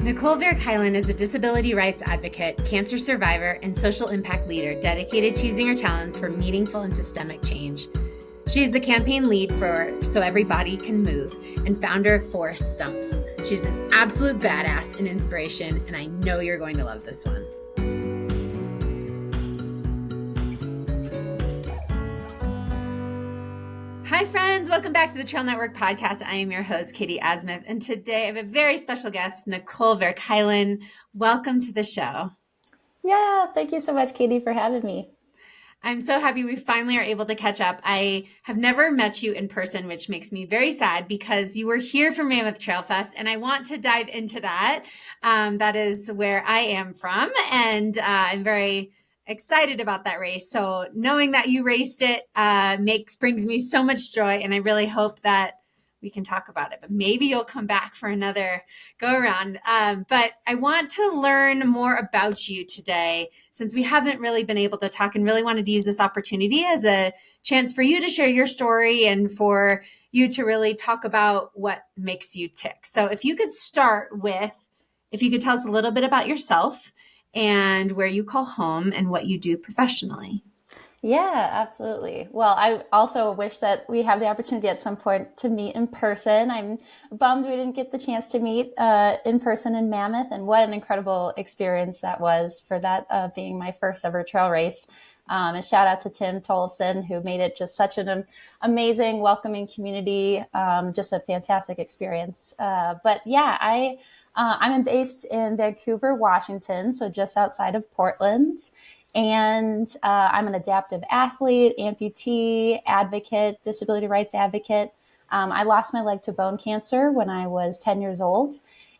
Nicole Ver Kuilen is a disability rights advocate, cancer survivor, and social impact leader dedicated to using her talents for meaningful and systemic change. She is the campaign lead for So Every Body Can Move and founder of Forrest Stumps. She's an absolute badass and inspiration, and I know you're going to love this one. Hi, friends. Welcome back to the Trail Network podcast. I am your host, Katie Asmuth, and today I have a very special guest, Nicole Ver Kuilen. Welcome to the show. Yeah, thank you so much, Katie, for having me. I'm so happy we finally are able to catch up. I have never met you in person, which makes me very sad because you were here for Mammoth Trail Fest, and I want to dive into that. That is where I am from, and I'm very excited about that race. So knowing that you raced it brings me so much joy, and I really hope that we can talk about it. But maybe you'll come back for another go around. But I want to learn more about you today, since we haven't really been able to talk, and really wanted to use this opportunity as a chance for you to share your story and for you to really talk about what makes you tick. So if you could start with, if you could tell us a little bit about yourself and where you call home and what you do professionally. Yeah, absolutely. Well, I also wish that we have the opportunity at some point to meet in person. I'm bummed we didn't get the chance to meet in person in Mammoth, and what an incredible experience that was for that being my first ever trail race. And shout out to Tim Tolson, who made it just such an amazing, welcoming community. Just a fantastic experience. But yeah, I'm based in Vancouver, Washington, so just outside of Portland. And I'm an adaptive athlete, amputee, advocate, disability rights advocate. I lost my leg to bone cancer when I was 10 years old.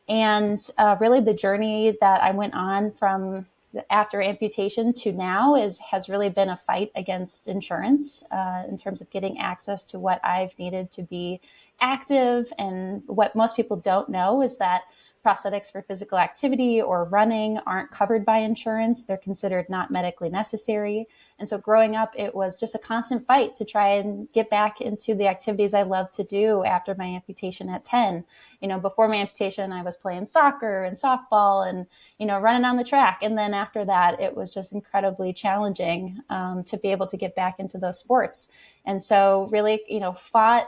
And really the journey that I went on from after amputation to now has really been a fight against insurance in terms of getting access to what I've needed to be active. And what most people don't know is that prosthetics for physical activity or running aren't covered by insurance. They're considered not medically necessary. And so growing up, it was just a constant fight to try and get back into the activities I loved to do after my amputation at 10. Before my amputation, I was playing soccer and softball and, running on the track. And then after that, it was just incredibly challenging to be able to get back into those sports. And so really, fought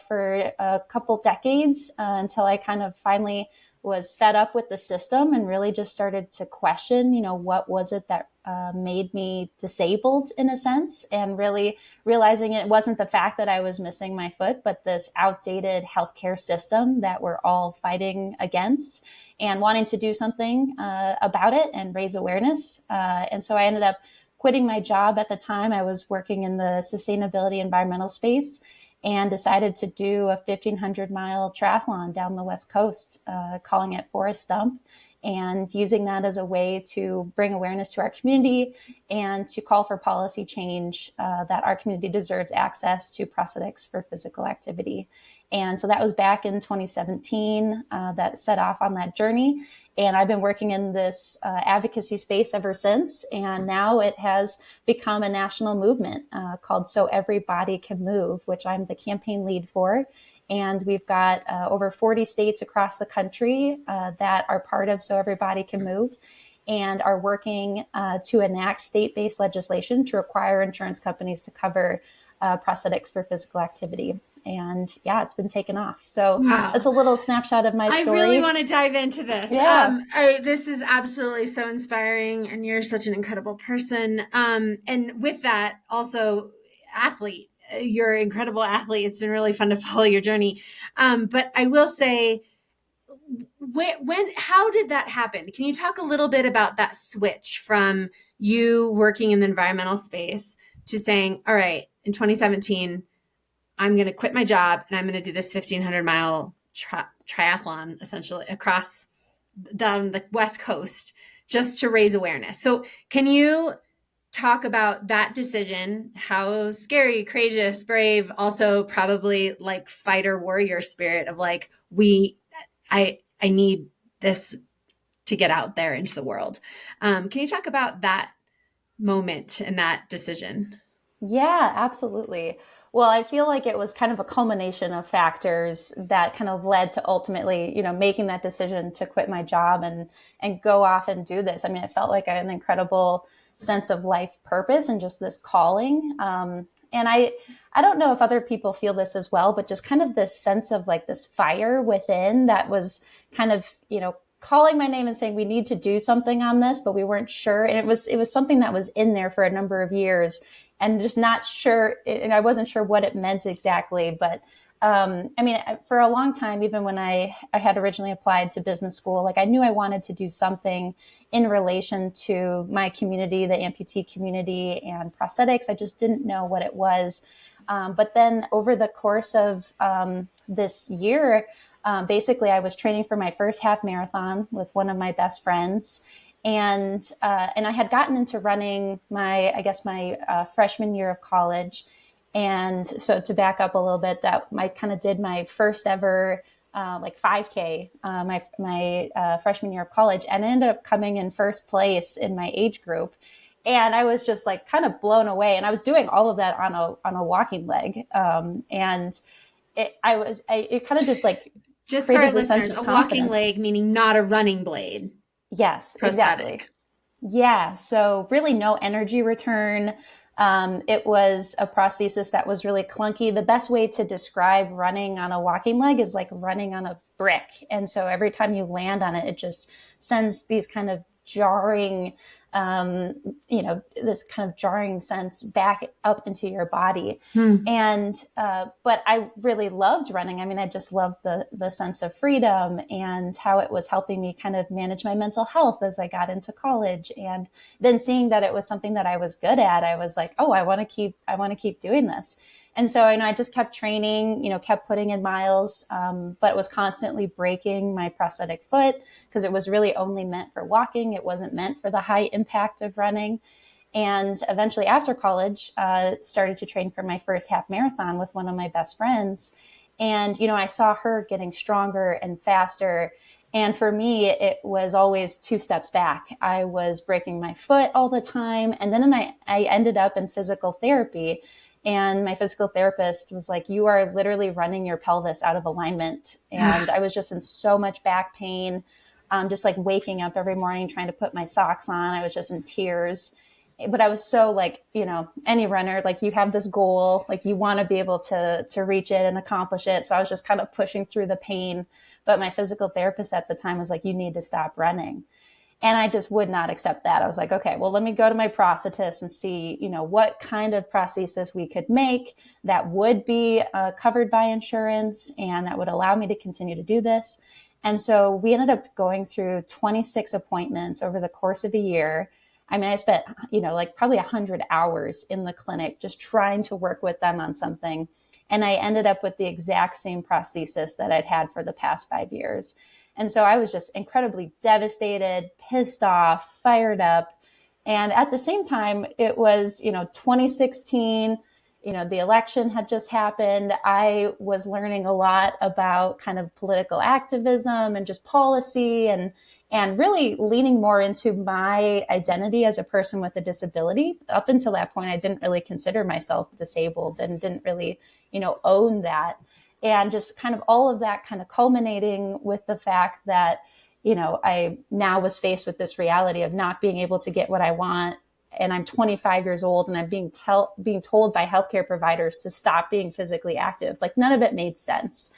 for a couple decades until I kind of finally was fed up with the system and really just started to question, what was it that made me disabled in a sense, and really realizing it wasn't the fact that I was missing my foot, but this outdated healthcare system that we're all fighting against and wanting to do something about it and raise awareness. And so I ended up quitting my job at the time. I was working in the sustainability environmental space and decided to do a 1,500-mile triathlon down the West Coast, calling it Forrest Stump, and using that as a way to bring awareness to our community and to call for policy change that our community deserves access to prosthetics for physical activity. And so that was back in 2017 that set off on that journey. And I've been working in this advocacy space ever since. And now it has become a national movement called So Every Body Can Move, which I'm the campaign lead for. And we've got over 40 states across the country that are part of So Every Body Can Move and are working to enact state-based legislation to require insurance companies to cover prosthetics for physical activity. And yeah, it's been taken off. So Wow. That's a little snapshot of my story. I really want to dive into this. Yeah. This is absolutely so inspiring, and you're such an incredible person. And with that, also athlete. You're an incredible athlete. It's been really fun to follow your journey. But I will say, how did that happen? Can you talk a little bit about that switch from you working in the environmental space to saying, all right, in 2017, I'm going to quit my job and I'm going to do this 1,500-mile triathlon, essentially across down the West Coast, just to raise awareness. So can you talk about that decision, how scary, courageous, brave, also probably like fighter warrior spirit of like, I need this to get out there into the world. Can you talk about that moment and that decision? Yeah, absolutely. Well, I feel like it was kind of a culmination of factors that kind of led to ultimately, making that decision to quit my job and go off and do this. I mean, it felt like an incredible sense of life purpose and just this calling. And I don't know if other people feel this as well, but just kind of this sense of like this fire within that was kind of, calling my name and saying we need to do something on this, but we weren't sure. And it was something that was in there for a number of years and just not sure. And I wasn't sure what it meant exactly, but I mean, for a long time, even when I had originally applied to business school, like I knew I wanted to do something in relation to my community, the amputee community and prosthetics. I just didn't know what it was. But then over the course of this year, basically I was training for my first half marathon with one of my best friends. And I had gotten into running my freshman year of college. And so to back up a little bit, that I kind of did my first ever like 5K my freshman year of college, and I ended up coming in first place in my age group. And I was just like kind of blown away. And I was doing all of that on a walking leg. And it kind of just like just for our listeners, a walking leg meaning not a running blade. Yes, prosthetic. Exactly. Yeah. So really no energy return. It was a prosthesis that was really clunky. The best way to describe running on a walking leg is like running on a brick. And so every time you land on it, it just sends these kind of jarring, this kind of jarring sense back up into your body. And, but I really loved running. I mean, I just loved the sense of freedom and how it was helping me kind of manage my mental health as I got into college. And then seeing that it was something that I was good at, I was like, oh, I want to keep doing this. And so, I just kept training, kept putting in miles, but was constantly breaking my prosthetic foot because it was really only meant for walking. It wasn't meant for the high impact of running. And eventually after college, started to train for my first half marathon with one of my best friends. And, I saw her getting stronger and faster. And for me, it was always 2 steps back. I was breaking my foot all the time. And then I ended up in physical therapy. And my physical therapist was like, you are literally running your pelvis out of alignment. And I was just in so much back pain, just like waking up every morning, trying to put my socks on. I was just in tears. But I was so like, any runner, like you have this goal, like you want to be able to reach it and accomplish it. So I was just kind of pushing through the pain. But my physical therapist at the time was like, you need to stop running. And I just would not accept that. I was like, okay, well, let me go to my prosthetist and see, what kind of prosthesis we could make that would be covered by insurance and that would allow me to continue to do this. And so we ended up going through 26 appointments over the course of a year. I mean, I spent, like probably 100 hours in the clinic just trying to work with them on something. And I ended up with the exact same prosthesis that I'd had for the past 5 years. And so I was just incredibly devastated, pissed off, fired up. And at the same time, it was, 2016, the election had just happened. I was learning a lot about kind of political activism and just policy and really leaning more into my identity as a person with a disability. Up until that point, I didn't really consider myself disabled and didn't really, own that. And just kind of all of that kind of culminating with the fact that, I now was faced with this reality of not being able to get what I want. And I'm 25 years old and I'm being told by healthcare providers to stop being physically active. Like none of it made sense.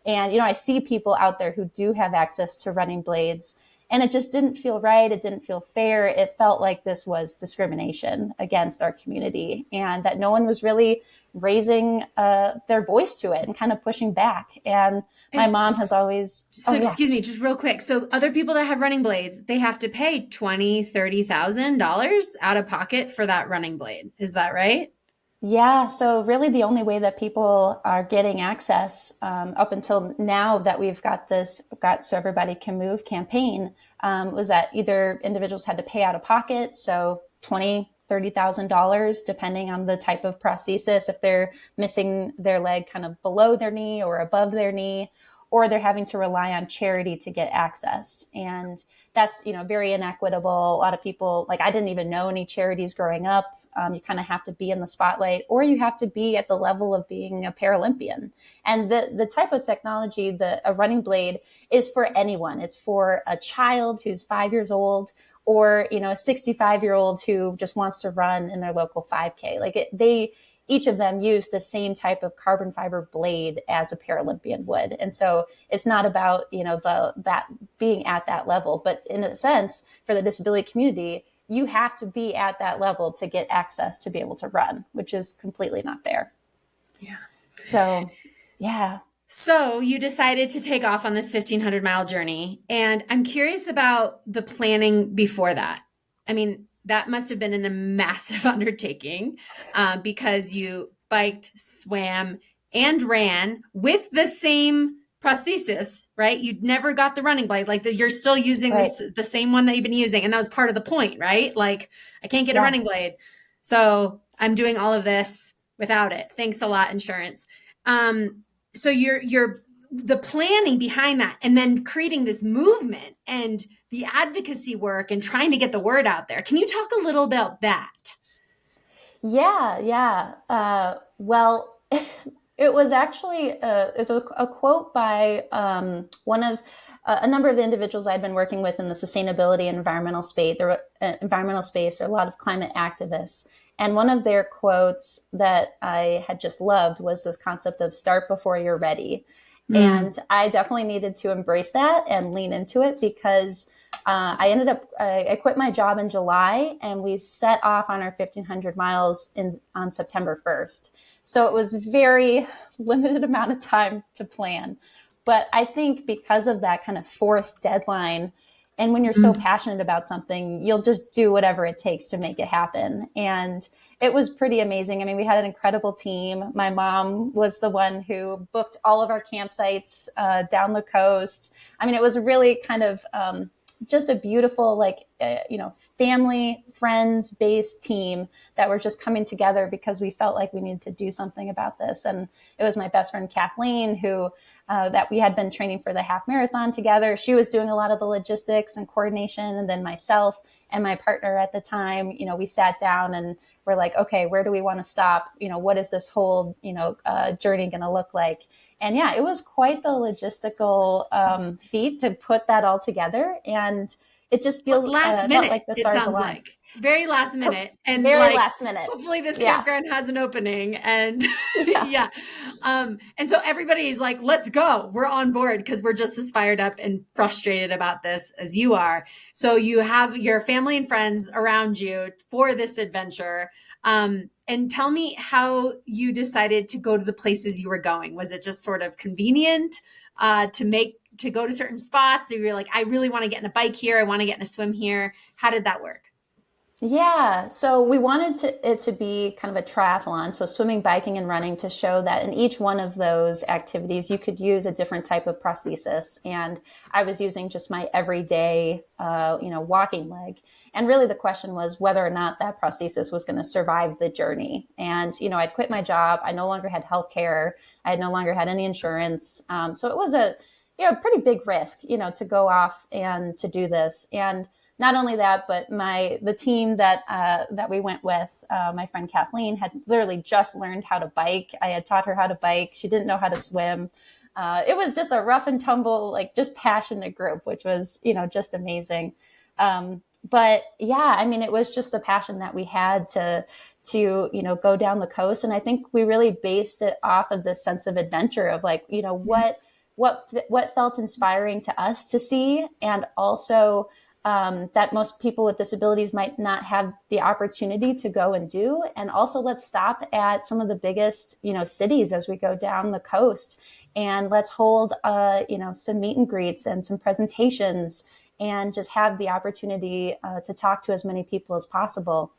And, I see people out there who do have access to running blades and it just didn't feel right. It didn't feel fair. It felt like this was discrimination against our community and that no one was really raising their voice to it and kind of pushing back. And my mom has always... Excuse me, just real quick. So other people that have running blades, they have to pay $20,000, $30,000 out of pocket for that running blade. Is that right? Yeah. So really the only way that people are getting access up until now that we've got So Everybody Can Move campaign was that either individuals had to pay out of pocket. So $30,000, depending on the type of prosthesis, if they're missing their leg kind of below their knee or above their knee, or they're having to rely on charity to get access. And that's, very inequitable. A lot of people, like, I didn't even know any charities growing up. You kind of have to be in the spotlight, or you have to be at the level of being a Paralympian. And the type of technology, a running blade, is for anyone. It's for a child who's 5 years old, or, a 65-year-old who just wants to run in their local 5K. Like, each of them use the same type of carbon fiber blade as a Paralympian would. And so it's not about, that being at that level, but in a sense, for the disability community, you have to be at that level to get access to be able to run, which is completely not fair. Yeah. So, yeah. So you decided to take off on this 1,500-mile journey. And I'm curious about the planning before that. I mean, that must have been a massive undertaking because you biked, swam, and ran with the same prosthesis, right? You'd never got the running blade. Like, you're still using Right. the same one that you've been using. And that was part of the point, right? Like, I can't get a running blade. So I'm doing all of this without it. Thanks a lot, insurance. So you're the planning behind that, and then creating this movement and the advocacy work and trying to get the word out there. Can you talk a little about that? Yeah. Well, it was actually it's a quote by one of a number of the individuals I'd been working with in the sustainability and environmental space. There are a lot of climate activists. And one of their quotes that I had just loved was this concept of start before you're ready. And I definitely needed to embrace that and lean into it, because I quit my job in July, and we set off on our 1,500 miles on September 1st. So it was very limited amount of time to plan. But I think because of that kind of forced deadline, and when you're so passionate about something, you'll just do whatever it takes to make it happen. And it was pretty amazing. I mean, we had an incredible team. My mom was the one who booked all of our campsites down the coast. I mean, it was really kind of just a beautiful, family, friends-based team that were just coming together because we felt like we needed to do something about this. And it was my best friend, Kathleen, who that we had been training for the half marathon together. She was doing a lot of the logistics and coordination. And then myself and my partner at the time, we sat down and we're like, okay, where do we want to stop? What is this whole, journey going to look like? And yeah, it was quite the logistical feat to put that all together. And it just feels last minute, like the stars aligned. Like. Very last minute. And very last minute. Hopefully this campground has an opening. And yeah. And so everybody's like, let's go. We're on board, because we're just as fired up and frustrated about this as you are. So you have your family and friends around you for this adventure. And tell me how you decided to go to the places you were going. Was it just sort of convenient to go to certain spots? Or you're like, I really want to get in a bike here. I want to get in a swim here. How did that work? Yeah, so we wanted it to be kind of a triathlon, so swimming, biking, and running, to show that in each one of those activities, you could use a different type of prosthesis. And I was using just my everyday, walking leg. And really the question was whether or not that prosthesis was going to survive the journey. And, I'd quit my job. I no longer had health care. I had no longer had any insurance. So it was a pretty big risk, to go off and to do this. And not only that, but the team that we went with, my friend Kathleen, had literally just learned how to bike. I had taught her how to bike. She didn't know how to swim. It was just a rough and tumble, just passionate group, which was, just amazing. But yeah, I mean, it was just the passion that we had to go down the coast. And I think we really based it off of this sense of adventure of what felt inspiring to us to see, and also that most people with disabilities might not have the opportunity to go and do. And also, let's stop at some of the biggest, cities as we go down the coast, and let's hold, some meet and greets and some presentations, and just have the opportunity to talk to as many people as possible.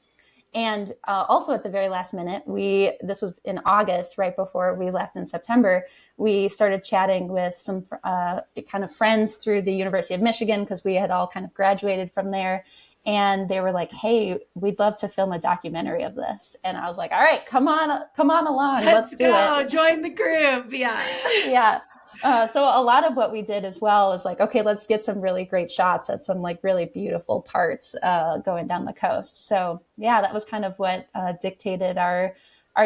And also at the very last minute, this was in August, right before we left in September, we started chatting with some kind of friends through the University of Michigan, because we had all kind of graduated from there. And they were like, hey, we'd love to film a documentary of this. And I was like, all right, come on along. Let's do go. it. Join the group. Yeah. Yeah. So a lot of what we did as well is like, okay, let's get some really great shots at some like really beautiful parts going down the coast. So yeah, that was kind of what dictated our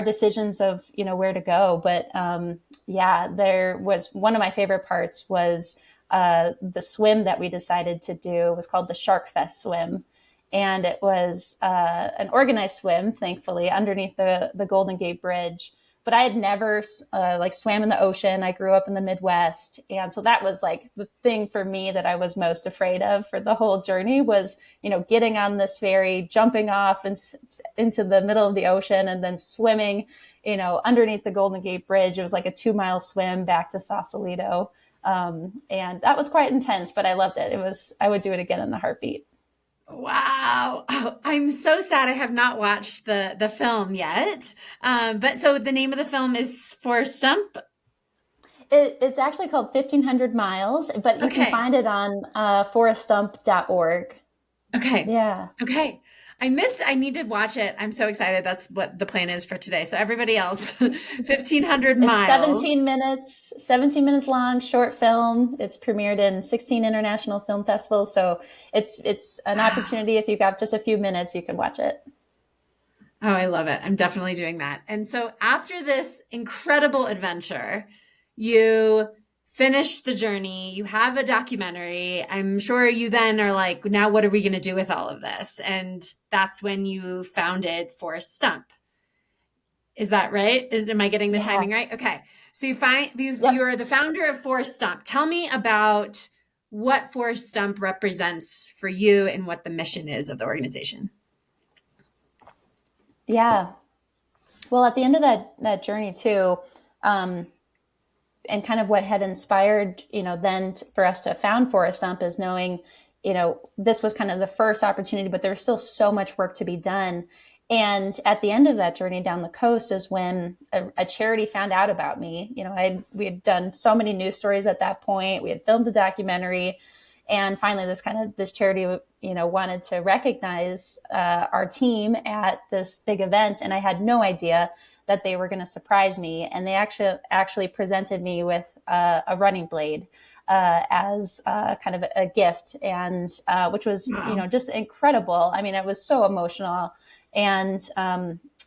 decisions of, you know, where to go. But yeah, there was one of my favorite parts was the swim that we decided to do was called the Shark Fest swim. And it was an organized swim, thankfully, underneath the Golden Gate Bridge. But I had never like swam in the ocean. I grew up in the Midwest. And so that was like the thing for me that I was most afraid of for the whole journey was, you know, getting on this ferry, jumping off into the middle of the ocean and then swimming, you know, underneath the Golden Gate Bridge. It was like a 2-mile swim back to Sausalito. And that was quite intense, but I loved it. I would do it again in a heartbeat. Wow. Oh, I'm so sad I have not watched the film yet. But so the name of the film is Forrest Stump. It's actually called 1500 Miles, but you can Okay. find it on forreststump.org. Okay. Yeah. Okay. I need to watch it. I'm so excited. That's what the plan is for today. So everybody else, 1500 It's miles. 17 minutes long, short film. It's premiered in 16 international film festivals. So it's an Wow. opportunity. If you've got just a few minutes, you can watch it. Oh, I love it. I'm definitely doing that. And so after this incredible adventure, you finish the journey, you have a documentary. I'm sure you then are like, now what are we going to do with all of this? And that's when you founded Forrest Stump. Is that right? Am I getting the Yeah. timing right? Okay. So Yep. you're the founder of Forrest Stump. Tell me about what Forrest Stump represents for you and what the mission is of the organization. Yeah. Well, at the end of that journey too, um, and kind of what had inspired, you know, then for us to found Forest Stump is knowing, you know, this was kind of the first opportunity, but there was still so much work to be done. And at the end of that journey down the coast is when a charity found out about me. You know, we had done so many news stories at that point. We had filmed a documentary, and finally, this charity, you know, wanted to recognize our team at this big event, and I had no idea that they were going to surprise me, and they actually presented me with a running blade as kind of a gift, and which was, you know, Wow. just incredible. I mean, it was so emotional, and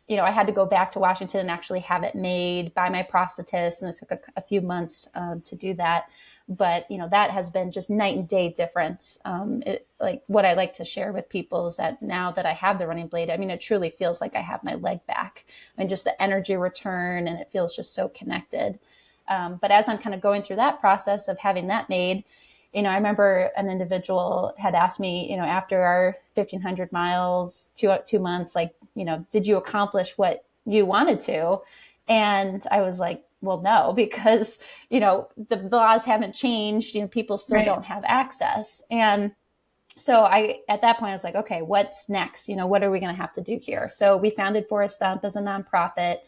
you know, I had to go back to Washington and actually have it made by my prosthetist, and it took a few months to do that. But you know, that has been just night and day difference. Like what I like to share with people is that now that I have the running blade, I mean, it truly feels like I have my leg back, and just the energy return, and it feels just so connected. But as I'm kind of going through that process of having that made, you know, I remember an individual had asked me, you know, after our 1500 miles, 2 months, like, you know, did you accomplish what you wanted to? And I was like, well, no, because, you know, the laws haven't changed, you know, people still Right. don't have access. And so at that point, I was like, okay, what's next? You know, what are we going to have to do here? So we founded Forest Stump as a nonprofit.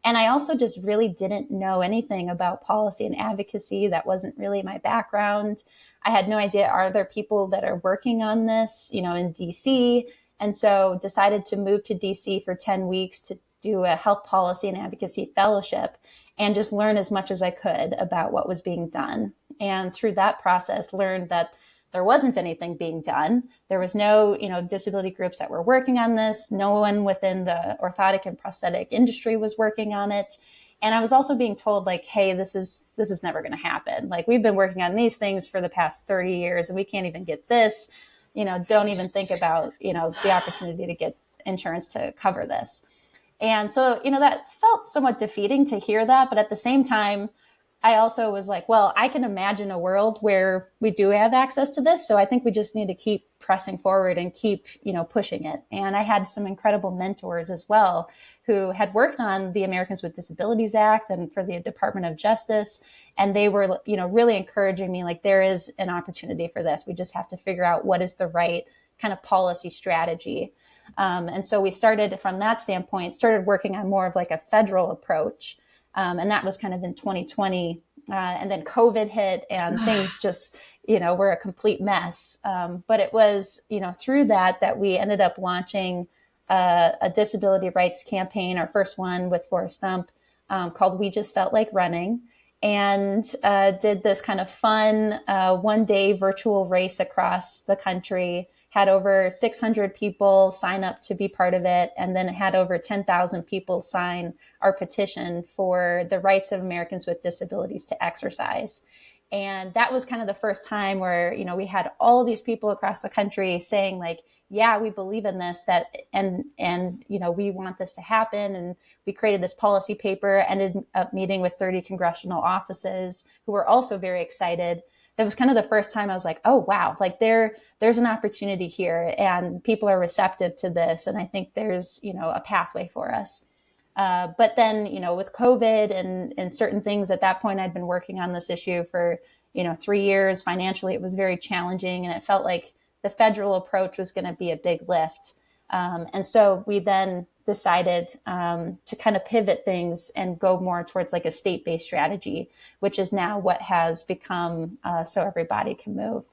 And I also just really didn't know anything about policy and advocacy. That wasn't really my background. I had no idea, are there people that are working on this, you know, in DC? And so decided to move to DC for 10 weeks to do a health policy and advocacy fellowship and just learn as much as I could about what was being done. And through that process, learned that there wasn't anything being done. There was no, you know, disability groups that were working on this. No one within the orthotic and prosthetic industry was working on it. And I was also being told, like, hey, this is never going to happen. Like, we've been working on these things for the past 30 years and we can't even get this. You know, don't even think about, you know, the opportunity to get insurance to cover this. And so, you know, that felt somewhat defeating to hear that. But at the same time, I also was like, well, I can imagine a world where we do have access to this. So I think we just need to keep pressing forward and keep, you know, pushing it. And I had some incredible mentors as well who had worked on the Americans with Disabilities Act and for the Department of Justice. And they were, you know, really encouraging me, like, there is an opportunity for this. We just have to figure out what is the right kind of policy strategy. And so we started from that standpoint, started working on more of like a federal approach. And that was kind of in 2020. And then COVID hit and things just, you know, were a complete mess. But it was, you know, through that we ended up launching a disability rights campaign, our first one with Forrest Stump, called We Just Felt Like Running. and did this kind of fun one-day virtual race across the country. Had over 600 people sign up to be part of it, and then it had over 10,000 people sign our petition for the rights of Americans with disabilities to exercise. And that was kind of the first time where, we had all of these people across the country saying like, yeah, we believe in this, and we want this to happen. And we created this policy paper, ended up meeting with 30 congressional offices who were also very excited. That was kind of the first time I was like, oh, wow, like there's an opportunity here and people are receptive to this. And I think there's, a pathway for us. But then, with COVID and certain things at that point, I'd been working on this issue for, 3 years. Financially, it was very challenging, and it felt like the federal approach was going to be a big lift. And so we then decided to kind of pivot things and go more towards like a state-based strategy, which is now what has become So Everybody Can Move.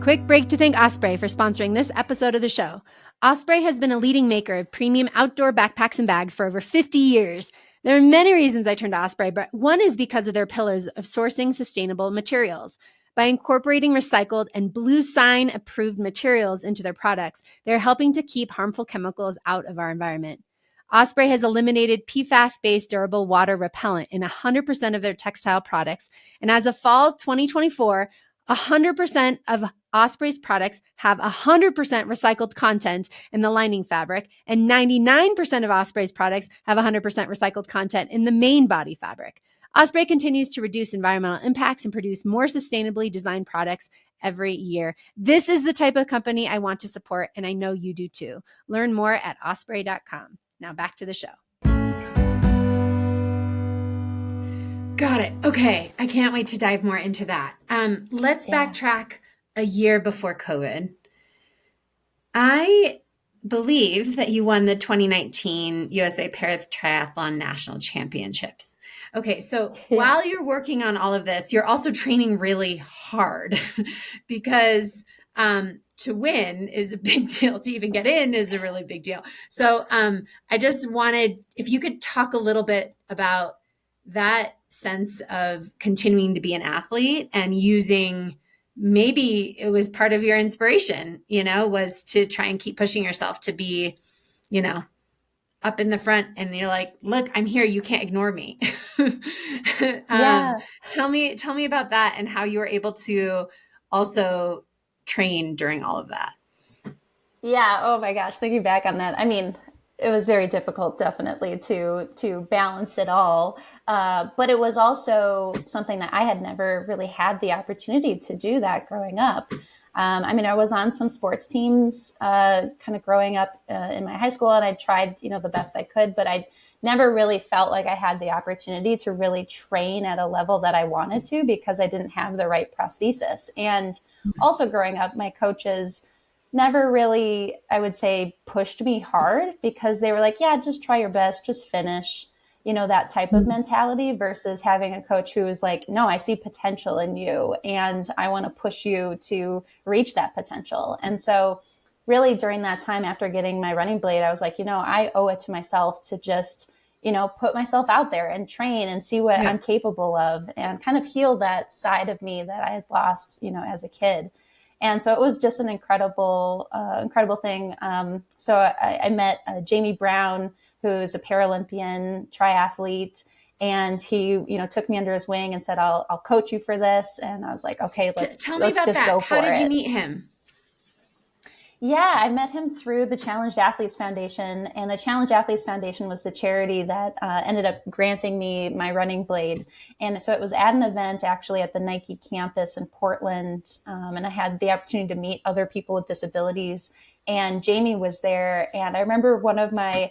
Quick break to thank Osprey for sponsoring this episode of the show. Osprey has been a leading maker of premium outdoor backpacks and bags for over 50 years. There are many reasons I turned to Osprey, but one is because of their pillars of sourcing sustainable materials. By incorporating recycled and Blue Sign approved materials into their products, they're helping to keep harmful chemicals out of our environment. Osprey has eliminated PFAS-based durable water repellent in 100% of their textile products, and as of fall 2024, 100% of Osprey's products have 100% recycled content in the lining fabric, and 99% of Osprey's products have 100% recycled content in the main body fabric. Osprey continues to reduce environmental impacts and produce more sustainably designed products every year. This is the type of company I want to support, and I know you do too. Learn more at osprey.com. Now back to the show. Got it. Okay. I can't wait to dive more into that. Let's backtrack a year before COVID. I believe that you won the 2019 USA Triathlon National Championships. Okay. So while you're working on all of this, you're also training really hard because to win is a big deal. To even get in is a really big deal. So I just wanted, if you could talk a little bit about that sense of continuing to be an athlete and using, maybe it was part of your inspiration, was to try and keep pushing yourself to be, up in the front, and you're like, look, I'm here. You can't ignore me. Tell me about that and how you were able to also train during all of that. Yeah. Oh my gosh. Thinking back on that. I mean, it was very difficult, definitely, to balance it all. But it was also something that I had never really had the opportunity to do that growing up. I was on some sports teams kind of growing up in my high school, and I tried, the best I could, but I never really felt like I had the opportunity to really train at a level that I wanted to because I didn't have the right prosthesis. And also growing up, my coaches never really, I would say, pushed me hard because they were like, yeah, just try your best, just finish, that type of mentality, versus having a coach who was like, no, I see potential in you and I want to push you to reach that potential. And so really during that time after getting my running blade, I was like, I owe it to myself to just, put myself out there and train and see what I'm capable of and kind of heal that side of me that I had lost, as a kid. And so it was just an incredible thing. So I met Jamie Brown, who's a Paralympian triathlete, and he, took me under his wing and said, I'll coach you for this. And I was like, okay, let's just go for it. How did you meet him? Yeah, I met him through the Challenged Athletes Foundation, and the Challenged Athletes Foundation was the charity that ended up granting me my running blade. And so it was at an event actually at the Nike campus in Portland, and I had the opportunity to meet other people with disabilities, and Jamie was there. And I remember one of my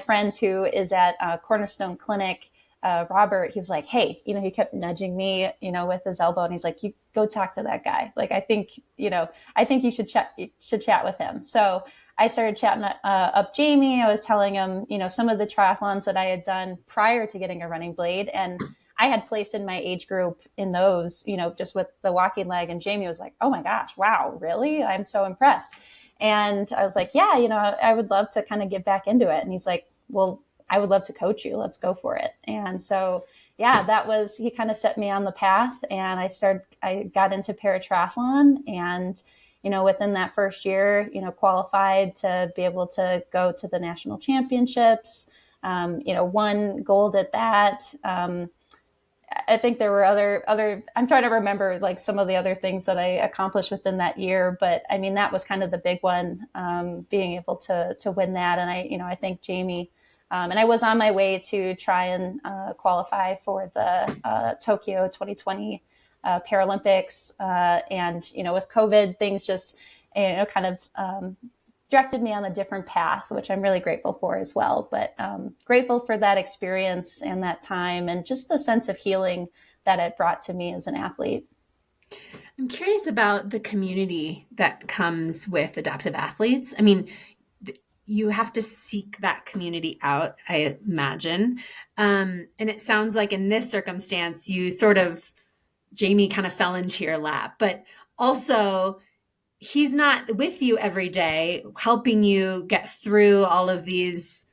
friends who is at Cornerstone Clinic, Robert, he was like, hey, he kept nudging me, with his elbow, and he's like, you go talk to that guy. Like, I think you should chat with him. So I started chatting up Jamie. I was telling him, some of the triathlons that I had done prior to getting a running blade, and I had placed in my age group in those, just with the walking leg. And Jamie was like, oh my gosh, wow, really? I'm so impressed. And I was like, yeah, I would love to kind of get back into it. And he's like, well, I would love to coach you. Let's go for it. And so, yeah, he kind of set me on the path, and I got into paratriathlon, and, within that first year, qualified to be able to go to the national championships, won gold at that. I think there were other, I'm trying to remember like some of the other things that I accomplished within that year, but I mean, that was kind of the big one, being able to win that. And I thank Jamie. And I was on my way to try and qualify for the Tokyo 2020 Paralympics. And, with COVID, things just, kind of directed me on a different path, which I'm really grateful for as well. But grateful for that experience and that time, and just the sense of healing that it brought to me as an athlete. I'm curious about the community that comes with adaptive athletes. I mean, you have to seek that community out, I imagine. And it sounds like in this circumstance, Jamie kind of fell into your lap, but also he's not with you every day, helping you get through all of this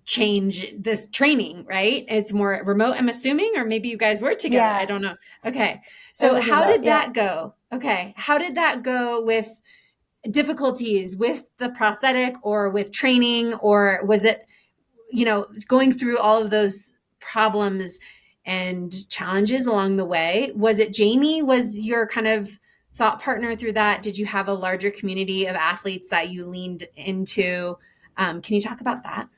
training, right? It's more remote, I'm assuming, or maybe you guys were together. Yeah. I don't know. Okay. So how did that go? Okay. How did that go with difficulties with the prosthetic or with training, or was it, going through all of those problems and challenges along the way? Was it Jamie was your kind of thought partner through that? Did you have a larger community of athletes that you leaned into? Can you talk about that?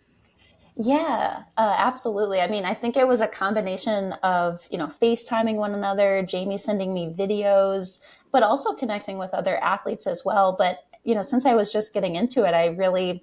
Yeah, absolutely. I mean, I think it was a combination of, FaceTiming one another, Jamie sending me videos, but also connecting with other athletes as well. But, since I was just getting into it, I really,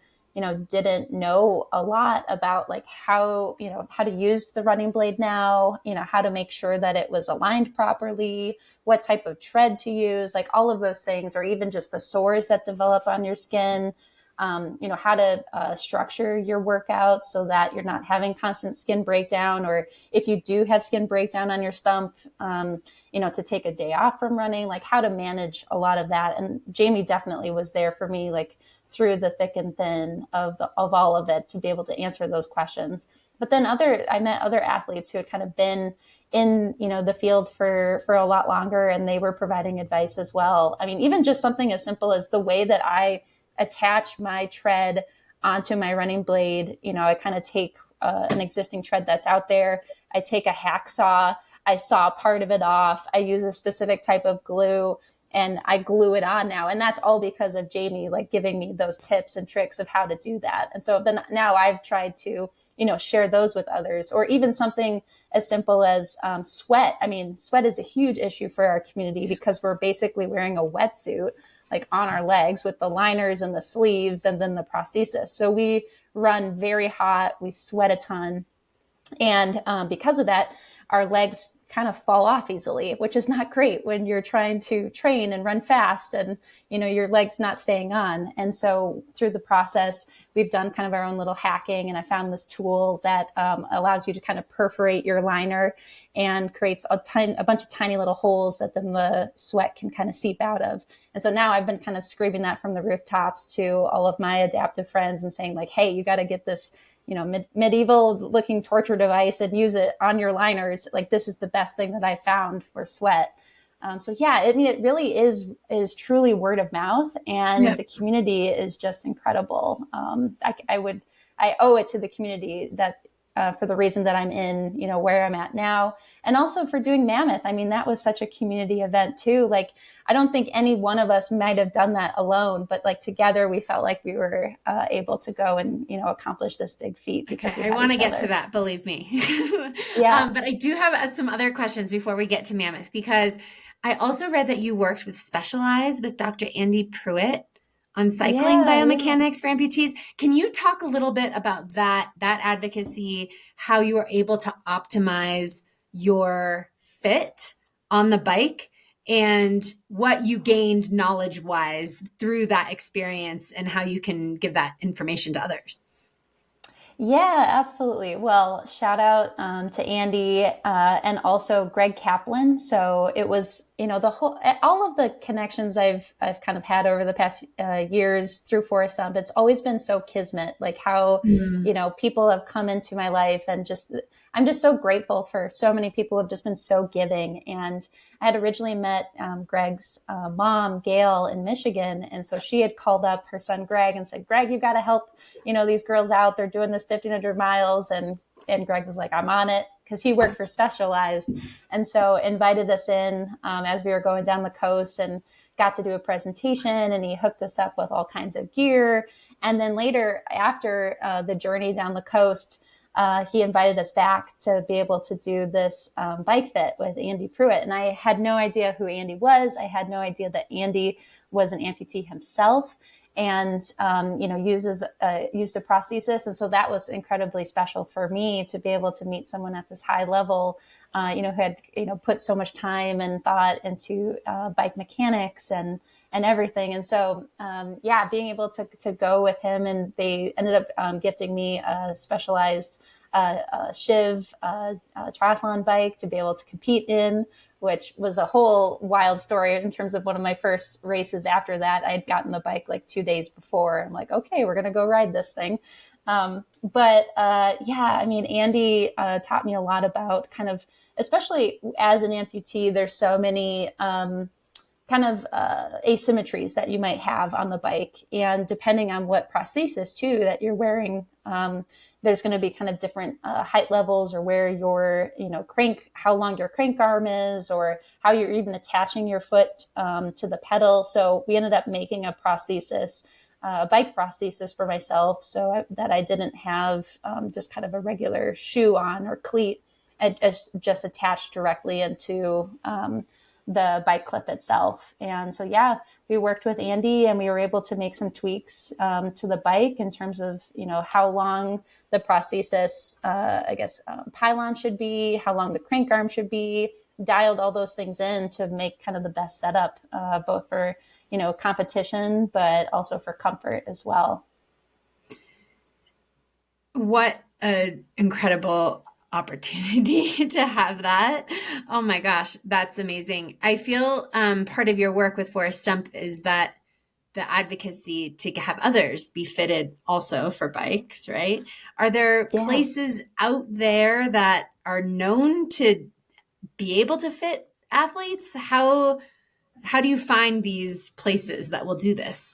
didn't know a lot about like how to use the running blade now, how to make sure that it was aligned properly, what type of tread to use, like all of those things, or even just the sores that develop on your skin. How to structure your workouts so that you're not having constant skin breakdown, or if you do have skin breakdown on your stump, to take a day off from running, like how to manage a lot of that. And Jamie definitely was there for me, like through the thick and thin of all of it, to be able to answer those questions. But then I met other athletes who had kind of been in, the field for a lot longer, and they were providing advice as well. I mean, even just something as simple as the way that I attach my tread onto my running blade. I kind of take an existing tread that's out there. I take a hacksaw, I saw part of it off. I use a specific type of glue, and I glue it on now. And that's all because of Jamie, like giving me those tips and tricks of how to do that. And so then now I've tried to, share those with others, or even something as simple as sweat. I mean, sweat is a huge issue for our community because we're basically wearing a wetsuit like on our legs with the liners and the sleeves and then the prosthesis. So we run very hot, we sweat a ton. And because of that, our legs kind of fall off easily, which is not great when you're trying to train and run fast and, your legs not staying on. And so through the process, we've done kind of our own little hacking. And I found this tool that allows you to kind of perforate your liner and creates a bunch of tiny little holes that then the sweat can kind of seep out of. And so now I've been kind of screaming that from the rooftops to all of my adaptive friends and saying like, hey, you got to get this medieval looking torture device and use it on your liners. Like, this is the best thing that I found for sweat. So yeah, it really is truly word of mouth, and the community is just incredible. I owe it to the community that, for the reason that I'm in, where I'm at now, and also for doing Mammoth. I mean, that was such a community event too. Like, I don't think any one of us might have done that alone, but like together we felt like we were able to go and, accomplish this big feat because I want to get to that, believe me. Yeah. But I do have some other questions before we get to Mammoth, because I also read that you worked with Specialized with Dr. Andy Pruitt on cycling biomechanics for amputees. Can you talk a little bit about that advocacy, how you were able to optimize your fit on the bike, and what you gained knowledge-wise through that experience, and how you can give that information to others? Yeah, absolutely. Well, shout out to Andy and also Greg Kaplan. So it was, the whole, all of the connections I've kind of had over the past years through Forrest Stump. It's always been so kismet, like how, Mm. people have come into my life, and just I'm just so grateful for so many people who have just been so giving. And I had originally met Greg's mom, Gail, in Michigan, and so she had called up her son Greg and said, "Greg, you got to help, these girls out. They're doing this 1,500 miles." And Greg was like, "I'm on it," because he worked for Specialized, and so invited us in as we were going down the coast, and got to do a presentation, and he hooked us up with all kinds of gear. And then later, after the journey down the coast, he invited us back to be able to do this bike fit with Andy Pruitt. And I had no idea who Andy was. I had no idea that Andy was an amputee himself, and used a prosthesis. And so that was incredibly special for me to be able to meet someone at this high level, who had put so much time and thought into bike mechanics and everything. And so being able to go with him, and they ended up gifting me a Specialized Shiv triathlon bike to be able to compete in, which was a whole wild story in terms of one of my first races after that. I had gotten the bike like 2 days before. I'm like, okay, we're going to go ride this thing. Andy taught me a lot about kind of, especially as an amputee, there's so many asymmetries that you might have on the bike. And depending on what prosthesis too that you're wearing, there's going to be kind of different height levels, or where your, how long your crank arm is, or how you're even attaching your foot to the pedal. So we ended up making a prosthesis, a bike prosthesis for myself, so that I didn't have just kind of a regular shoe on or cleat. Just attached directly into the bike clip itself. And so, we worked with Andy, and we were able to make some tweaks to the bike in terms of, how long the prosthesis, pylon should be, how long the crank arm should be, dialed all those things in to make kind of the best setup, both for, competition, but also for comfort as well. What an incredible opportunity to have that. Oh my gosh, that's amazing. I feel part of your work with Forrest Stump is that the advocacy to have others be fitted also for bikes, right? Are there Yeah. places out there that are known to be able to fit athletes? How do you find these places that will do this?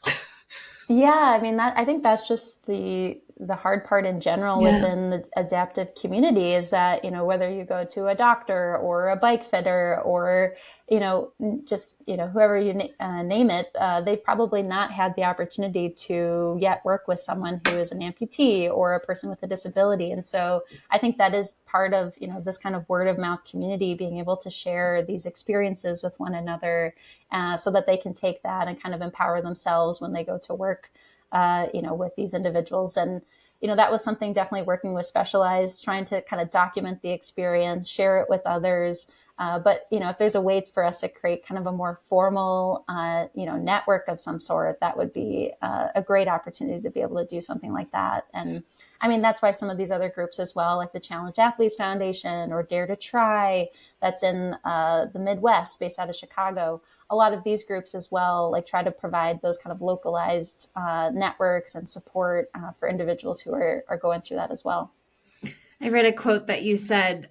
Yeah, I mean, I think that's just the hard part in general Yeah. within the adaptive community, is that, whether you go to a doctor or a bike fitter, or, just, whoever you name it, they've probably not had the opportunity to yet work with someone who is an amputee or a person with a disability. And so I think that is part of, this kind of word of mouth community, being able to share these experiences with one another, so that they can take that and kind of empower themselves when they go to work, with these individuals. And, that was something definitely working with Specialized, trying to kind of document the experience, share it with others. But, if there's a way for us to create kind of a more formal, network of some sort, that would be a great opportunity to be able to do something like that. And I mean, that's why some of these other groups as well, like the Challenge Athletes Foundation or Dare to Try, that's in the Midwest, based out of Chicago. A lot of these groups as well, like, try to provide those kind of localized networks and support for individuals who are going through that as well. I read a quote that you said,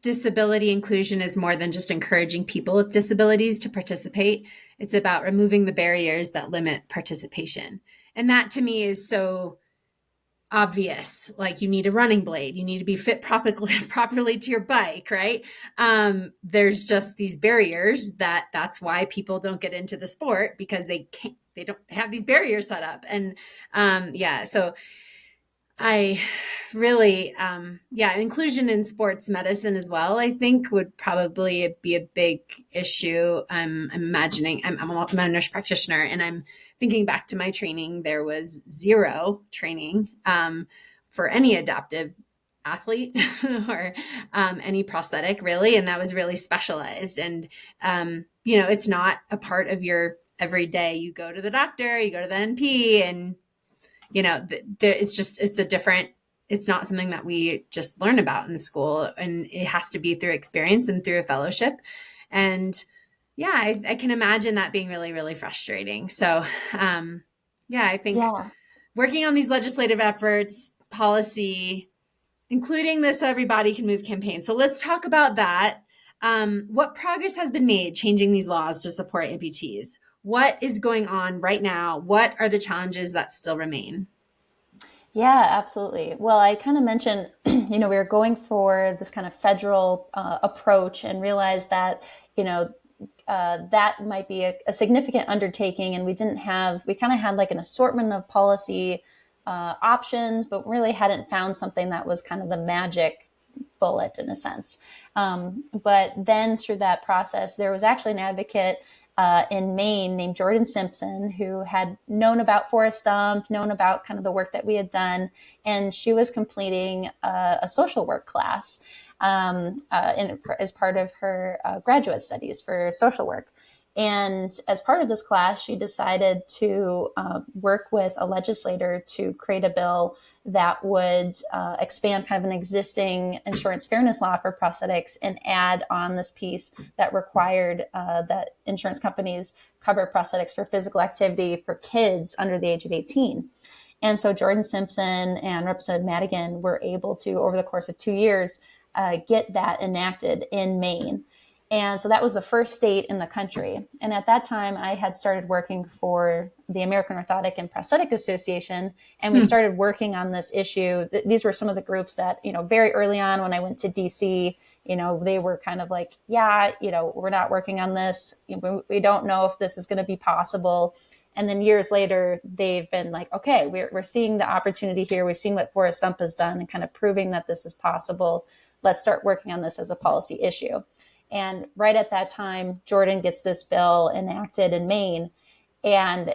disability inclusion is more than just encouraging people with disabilities to participate. It's about removing the barriers that limit participation. And that to me is so obvious. Like, you need a running blade, you need to be fit properly to your bike, right? There's just these barriers that's why people don't get into the sport, because they don't have these barriers set up. And so I really, inclusion in sports medicine as well, I think would probably be a big issue. I'm imagining, I'm a nurse practitioner, and I'm thinking back to my training. There was zero training for any adaptive athlete or any prosthetic, really. And that was really specialized. And, it's not a part of your everyday. You go to the doctor, you go to the NP, and it's a different it's not something that we just learn about in school, and it has to be through experience and through a fellowship. And yeah, I can imagine that being really, really frustrating. So, yeah, I think Yeah. working on these legislative efforts, policy, including the So Everybody Can Move campaign. So let's talk about that. What progress has been made changing these laws to support amputees? What is going on right now? What are the challenges that still remain? Yeah, absolutely. Well, I kind of mentioned, we were going for this kind of federal approach and realized that, that might be a significant undertaking. And we kind of had like an assortment of policy options, but really hadn't found something that was kind of the magic bullet in a sense. But then through that process, there was actually an advocate in Maine named Jordan Simpson, who had known about Forrest Stumps, known about kind of the work that we had done. And she was completing a social work class as part of her graduate studies for social work. And as part of this class, she decided to work with a legislator to create a bill that would expand kind of an existing insurance fairness law for prosthetics and add on this piece that required that insurance companies cover prosthetics for physical activity for kids under the age of 18. And so Jordan Simpson and Representative Madigan were able to, over the course of 2 years, get that enacted in Maine. And so that was the first state in the country. And at that time, I had started working for the American Orthotic and Prosthetic Association, and we started working on this issue. These were some of the groups that, very early on when I went to DC, they were kind of like, yeah, we're not working on this. We don't know if this is going to be possible. And then years later, they've been like, okay, we're seeing the opportunity here. We've seen what Forrest Stump has done and kind of proving that this is possible. Let's start working on this as a policy issue. And right at that time, Jordan gets this bill enacted in Maine. And,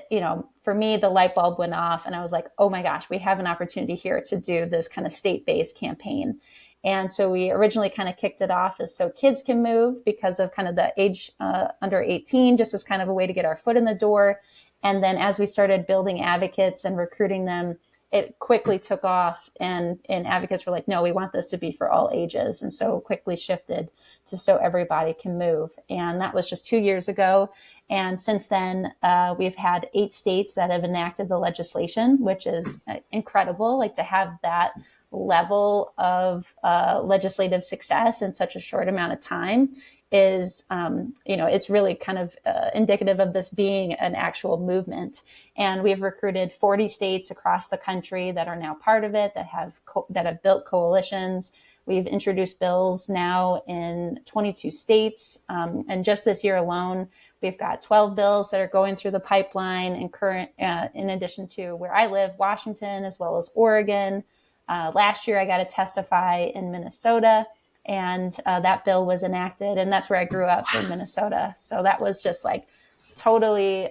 for me, the light bulb went off and I was like, oh my gosh, we have an opportunity here to do this kind of state-based campaign. And so we originally kind of kicked it off as so kids can move because of kind of the age under 18, just as kind of a way to get our foot in the door. And then as we started building advocates and recruiting them, it quickly took off, and advocates were like, no, we want this to be for all ages. And so quickly shifted to So Everybody Can Move. And that was just 2 years ago. And since then, we've had 8 states that have enacted the legislation, which is incredible, like to have that level of legislative success in such a short amount of time is, it's really kind of indicative of this being an actual movement. And we've recruited 40 states across the country that are now part of it, that have built coalitions. We've introduced bills now in 22 states. And just this year alone, we've got 12 bills that are going through the pipeline and current, in addition to where I live, Washington, as well as Oregon. Last year, I got to testify in Minnesota, and that bill was enacted. And that's where I grew up, in Minnesota. So that was just like totally,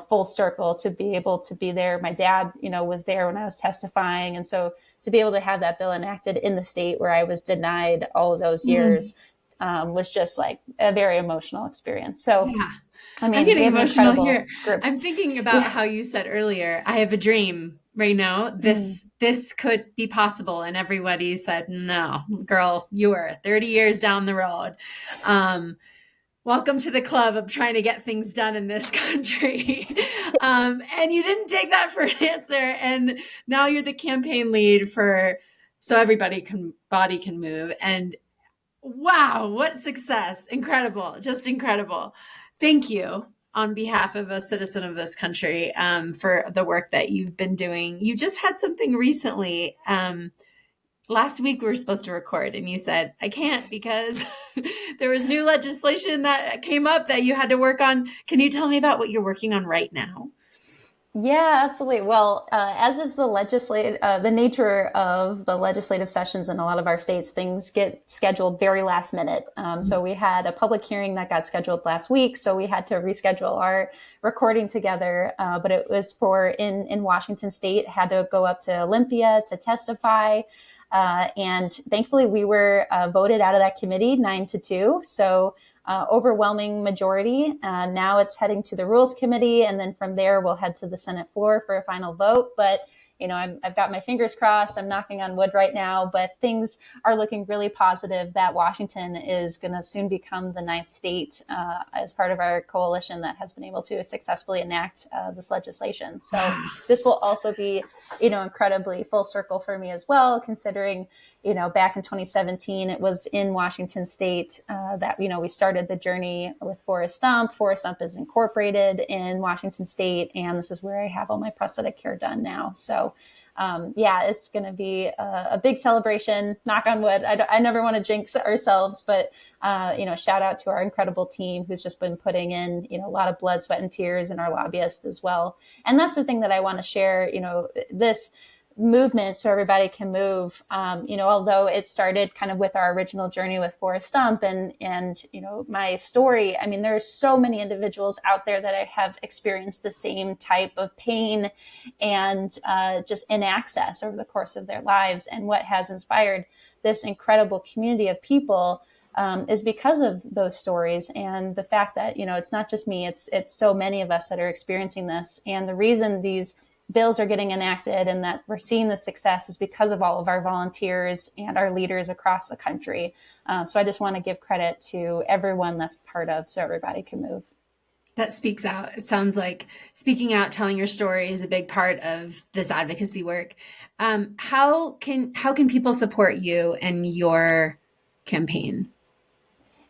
full circle to be able to be there. My dad, was there when I was testifying. And so to be able to have that bill enacted in the state where I was denied all of those years was just like a very emotional experience. So, Yeah. I mean, I'm getting emotional here. group. I'm thinking about how you said earlier, I have a dream right now. This could be possible. And everybody said, no, girl, you are 30 years down the road. Welcome to the club of trying to get things done in this country. And you didn't take that for an answer. And now you're the campaign lead for So Body Can Move. And wow, what success. Incredible. Just incredible. Thank you on behalf of a citizen of this country for the work that you've been doing. You just had something recently. Last week we were supposed to record and you said, I can't because there was new legislation that came up that you had to work on. Can you tell me about what you're working on right now? Yeah, absolutely. Well, as is the nature of the legislative sessions in a lot of our states, things get scheduled very last minute. So we had a public hearing that got scheduled last week, so we had to reschedule our recording together. But it was in Washington State, had to go up to Olympia to testify. And thankfully, we were voted out of that committee 9-2. So overwhelming majority. Now it's heading to the Rules Committee, and then from there we'll head to the Senate floor for a final vote. But I've got my fingers crossed. I'm knocking on wood right now, but things are looking really positive that Washington is going to soon become the ninth state as part of our coalition that has been able to successfully enact this legislation. So this will also be, incredibly full circle for me as well, considering, back in 2017, it was in Washington state that, we started the journey with Forrest Stump. Forrest Stump is incorporated in Washington state, and this is where I have all my prosthetic care done now. So it's going to be a big celebration, knock on wood. I never want to jinx ourselves, but, shout out to our incredible team who's just been putting in, a lot of blood, sweat, and tears, and our lobbyists as well. And that's the thing that I want to share, this movement, So Everybody Can Move, although it started kind of with our original journey with Forrest Stump and my story. I mean, there are so many individuals out there that have experienced the same type of pain and just inaccess over the course of their lives. And what has inspired this incredible community of people is because of those stories and the fact that, it's not just me, it's so many of us that are experiencing this. And the reason these bills are getting enacted and that we're seeing the success is because of all of our volunteers and our leaders across the country. So I just want to give credit to everyone that's part of So Everybody Can Move. That speaks out. It sounds like speaking out, telling your story is a big part of this advocacy work. How can people support you and your campaign?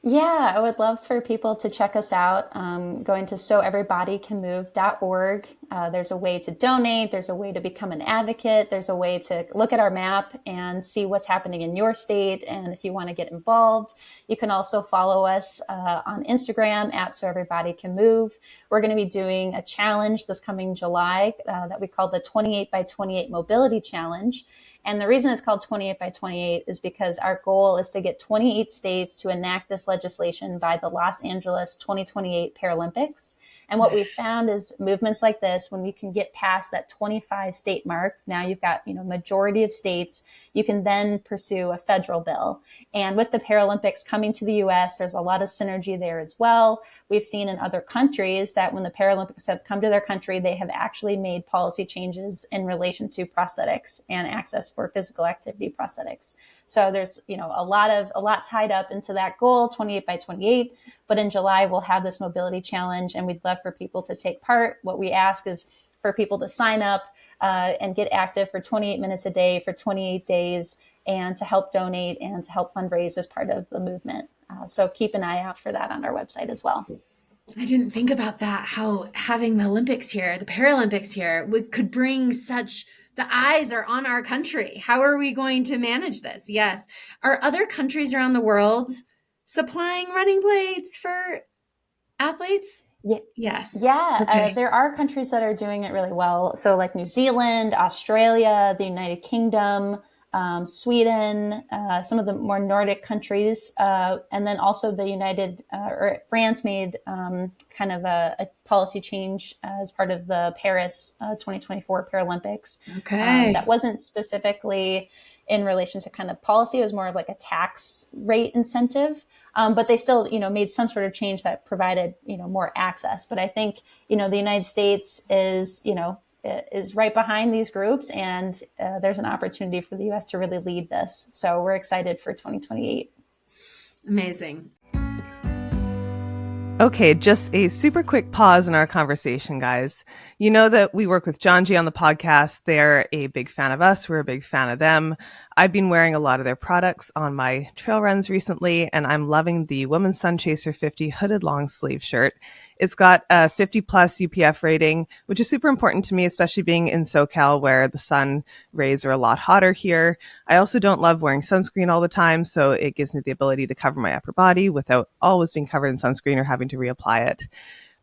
Yeah, I would love for people to check us out. Going to soeverybodycanmove.org. There's a way to donate. There's a way to become an advocate. There's a way to look at our map and see what's happening in your state. And if you want to get involved, you can also follow us on Instagram at soeverybodycanmove. We're going to be doing a challenge this coming July that we call the 28 by 28 Mobility Challenge. And the reason it's called 28 by 28 is because our goal is to get 28 states to enact this legislation by the Los Angeles 2028 Paralympics. And what we found is movements like this, when we can get past that 25 state mark, now you've got, majority of states, you can then pursue a federal bill. And with the Paralympics coming to the US, there's a lot of synergy there as well. We've seen in other countries that when the Paralympics have come to their country, they have actually made policy changes in relation to prosthetics and access for physical activity prosthetics. So there's, a lot tied up into that goal, 28 by 28. But in July, we'll have this mobility challenge and we'd love for people to take part. What we ask is for people to sign up and get active for 28 minutes a day for 28 days and to help donate and to help fundraise as part of the movement. So keep an eye out for that on our website as well. I didn't think about that, how having the Olympics here, the Paralympics here could bring the eyes are on our country. How are we going to manage this? Yes. Are other countries around the world supplying running blades for athletes? Yeah. Yes. Yeah. Okay. There are countries that are doing it really well. So like New Zealand, Australia, the United Kingdom, Sweden, some of the more Nordic countries, and then also the France made kind of a policy change as part of the Paris 2024 Paralympics. Okay. That wasn't specifically in relation to kind of policy. It was more of like a tax rate incentive. But they still, made some sort of change that provided, more access. But I think, the United States is right behind these groups, and there's an opportunity for the U.S. to really lead this. So we're excited for 2028. Amazing. Okay, just a super quick pause in our conversation, guys. You know that we work with John G on the podcast. They're a big fan of us. We're a big fan of them. I've been wearing a lot of their products on my trail runs recently, and I'm loving the Women's Sun Chaser 50 hooded long sleeve shirt. It's got a 50 plus UPF rating, which is super important to me, especially being in SoCal where the sun rays are a lot hotter here. I also don't love wearing sunscreen all the time, so it gives me the ability to cover my upper body without always being covered in sunscreen or having to reapply it.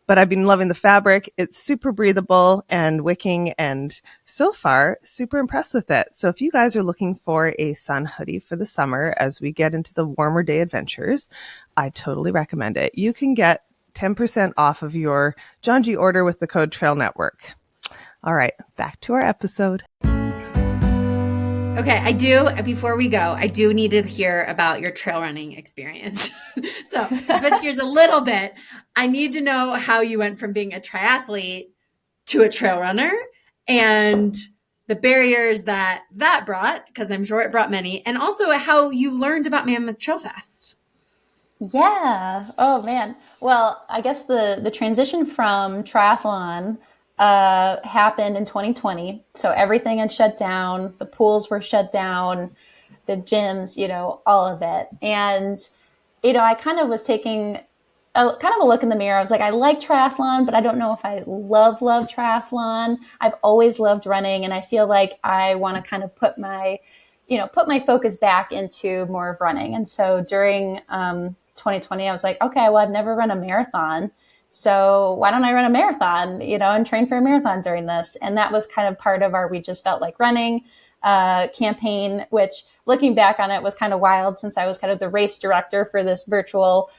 But I've been loving the fabric. It's super breathable and wicking, and so far, super impressed with it. So if you guys are looking for a sun hoodie for the summer as we get into the warmer day adventures, I totally recommend it. You can get 10% off of your John G order with the code Trail Network. All right, back to our episode. Okay, before we go, I do need to hear about your trail running experience. So to switch gears a little bit, I need to know how you went from being a triathlete to a trail runner and the barriers that brought, because I'm sure it brought many, and also how you learned about Mammoth Trail Fest. Yeah. Oh man. Well, I guess the transition from triathlon happened in 2020. So everything had shut down. The pools were shut down, the gyms, all of it. And I kind of was taking kind of a look in the mirror. I was like, I like triathlon, but I don't know if I love triathlon. I've always loved running, and I feel like I want to kind of put my focus back into more of running. And so during 2020, I was like, okay, well, I've never run a marathon. So why don't I run a marathon, and train for a marathon during this? And that was kind of part of our We Just Felt Like Running campaign, which looking back on it was kind of wild, since I was kind of the race director for this virtual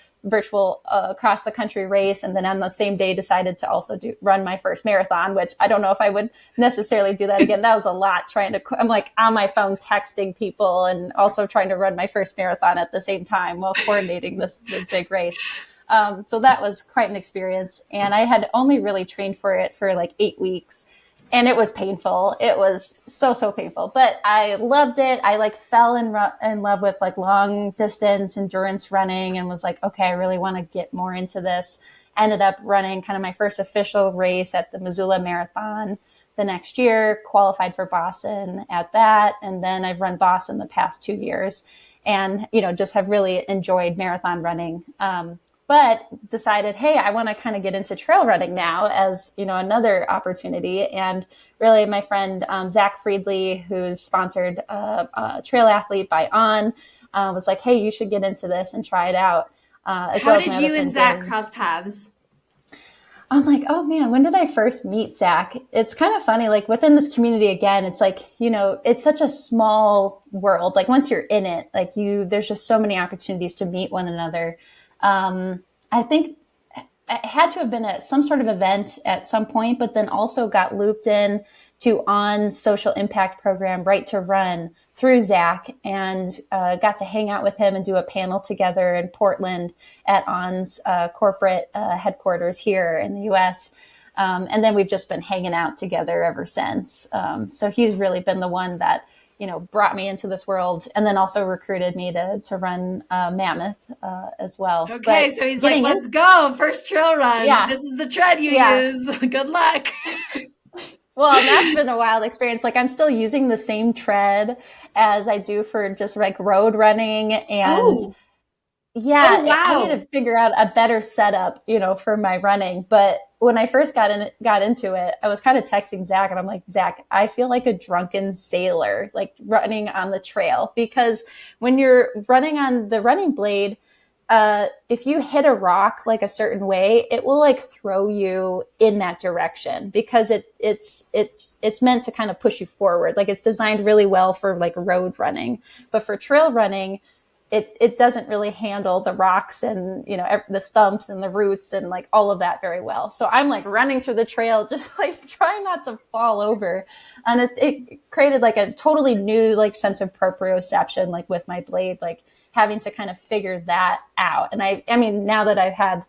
across the country race. And then on the same day decided to also run my first marathon, which I don't know if I would necessarily do that again. That was a lot, I'm like on my phone texting people and also trying to run my first marathon at the same time while coordinating this big race. So that was quite an experience. And I had only really trained for it for like 8 weeks. And it was painful. It was so painful, but I loved it. I like fell in love with like long distance endurance running, and was like, okay, I really want to get more into this. Ended up running kind of my first official race at the Missoula Marathon the next year, qualified for Boston at that. And then I've run Boston the past 2 years, and, just have really enjoyed marathon running. But decided, hey, I want to kind of get into trail running now as, another opportunity. And really my friend, Zach Friedley, who's sponsored Trail Athlete by On, was like, hey, you should get into this and try it out. How did you and Zach cross paths? I'm like, oh man, when did I first meet Zach? It's kind of funny, like within this community, again, it's like, it's such a small world. Like once you're in it, like there's just so many opportunities to meet one another. I think it had to have been at some sort of event at some point, but then also got looped in to On's social impact program, Right to Run, through Zach, and got to hang out with him and do a panel together in Portland at On's corporate headquarters here in the US. And then we've just been hanging out together ever since. So he's really been the one that brought me into this world, and then also recruited me to run Mammoth as well. Okay, so he's like, let's go, first trail run. Yeah. This is the tread you use. Good luck. Well, that's been a wild experience. Like I'm still using the same tread as I do for just like road running. And wow. I need to figure out a better setup, for my running. But when I first got into it, I was kind of texting Zach, and I'm like, Zach, I feel like a drunken sailor, like running on the trail, because when you're running on the running blade, if you hit a rock like a certain way, it will like throw you in that direction, because it's meant to kind of push you forward. Like it's designed really well for like road running, but for trail running, it doesn't really handle the rocks and, the stumps and the roots and like all of that very well. So I'm like running through the trail, just like trying not to fall over. And it created like a totally new like sense of proprioception, like with my blade, like having to kind of figure that out. And I mean, now that I've had,